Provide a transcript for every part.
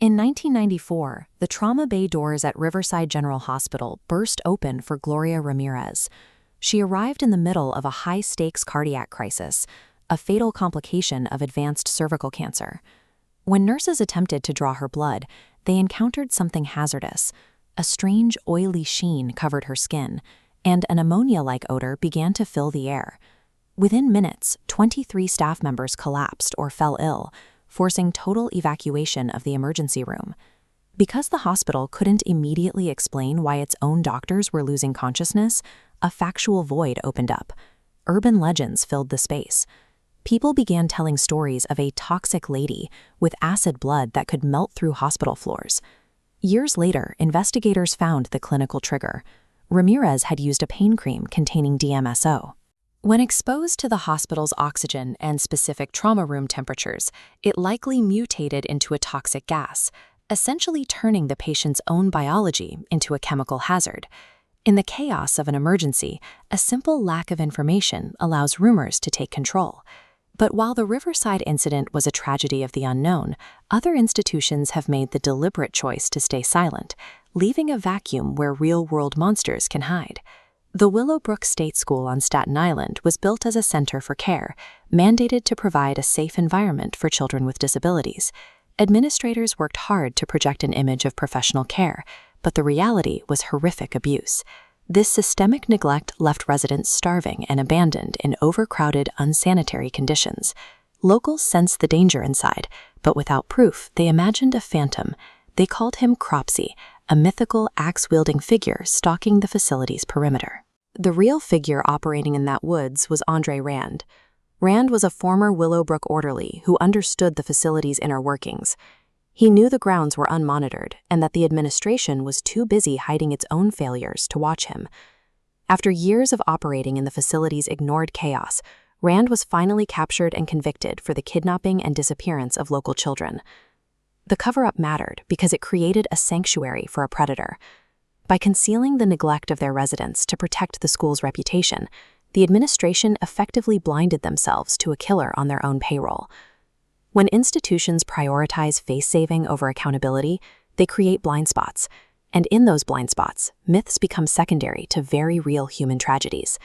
In 1994, the trauma bay doors at Riverside General Hospital burst open for Gloria Ramirez. She arrived in the middle of a high-stakes cardiac crisis, a fatal complication of advanced cervical cancer. When nurses attempted to draw her blood, they encountered something hazardous. A strange, oily sheen covered her skin, and an ammonia-like odor began to fill the air. Within minutes, 23 staff members collapsed or fell ill, forcing total evacuation of the emergency room. Because the hospital couldn't immediately explain why its own doctors were losing consciousness, a factual void opened up. Urban legends filled the space. People began telling stories of a toxic lady with acid blood that could melt through hospital floors. Years later, investigators found the clinical trigger. Ramirez had used a pain cream containing DMSO. When exposed to the hospital's oxygen and specific trauma room temperatures, it likely mutated into a toxic gas, essentially turning the patient's own biology into a chemical hazard. In the chaos of an emergency, a simple lack of information allows rumors to take control. But while the Riverside incident was a tragedy of the unknown, other institutions have made the deliberate choice to stay silent, leaving a vacuum where real-world monsters can hide. The Willowbrook State School on Staten Island was built as a center for care, mandated to provide a safe environment for children with disabilities. Administrators worked hard to project an image of professional care, but the reality was horrific abuse. This systemic neglect left residents starving and abandoned in overcrowded, unsanitary conditions. Locals sensed the danger inside, but without proof, they imagined a phantom. They called him Cropsey, a mythical axe-wielding figure stalking the facility's perimeter. The real figure operating in that woods was Andre Rand. Rand was a former Willowbrook orderly who understood the facility's inner workings. He knew the grounds were unmonitored and that the administration was too busy hiding its own failures to watch him. After years of operating in the facility's ignored chaos, Rand was finally captured and convicted for the kidnapping and disappearance of local children. The cover-up mattered because it created a sanctuary for a predator. By concealing the neglect of their residents to protect the school's reputation, the administration effectively blinded themselves to a killer on their own payroll. When institutions prioritize face-saving over accountability, they create blind spots. And in those blind spots, myths become secondary to very real human tragedies.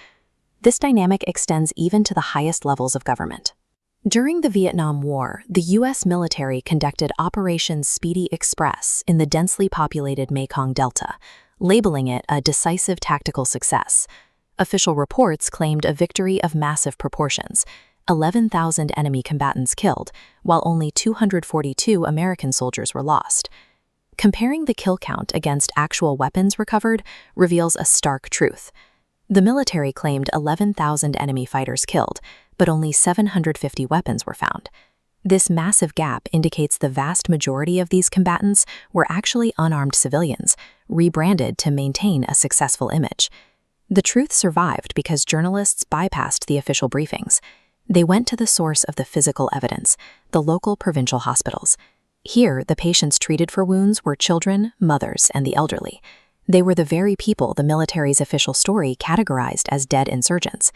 This dynamic extends even to the highest levels of government. During the Vietnam War, the U.S. military conducted Operation Speedy Express in the densely populated Mekong Delta, labeling it a decisive tactical success. Official reports claimed a victory of massive proportions, 11,000 enemy combatants killed, while only 242 American soldiers were lost. Comparing the kill count against actual weapons recovered reveals a stark truth. The military claimed 11,000 enemy fighters killed, but only 750 weapons were found. This massive gap indicates the vast majority of these combatants were actually unarmed civilians, rebranded to maintain a successful image. The truth survived because journalists bypassed the official briefings. They went to the source of the physical evidence, the local provincial hospitals. Here, the patients treated for wounds were children, mothers, and the elderly. They were the very people the military's official story categorized as dead insurgents.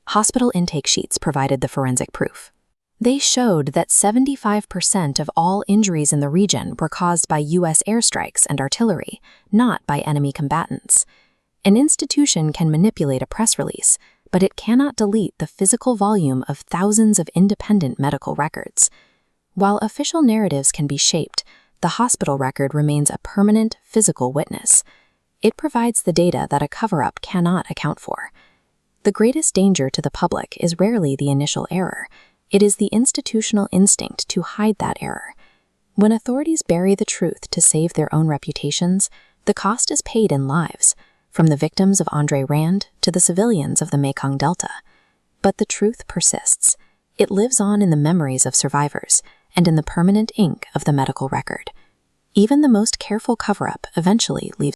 Hospital intake sheets provided the forensic proof. They showed that 75% of all injuries in the region were caused by U.S. airstrikes and artillery, not by enemy combatants. An institution can manipulate a press release, but it cannot delete the physical volume of thousands of independent medical records. While official narratives can be shaped, the hospital record remains a permanent physical witness. It provides the data that a cover-up cannot account for. The greatest danger to the public is rarely the initial error. It is the institutional instinct to hide that error. When authorities bury the truth to save their own reputations, the cost is paid in lives, from the victims of Andre Rand to the civilians of the Mekong Delta. But the truth persists. It lives on in the memories of survivors and in the permanent ink of the medical record. Even the most careful cover-up eventually leaves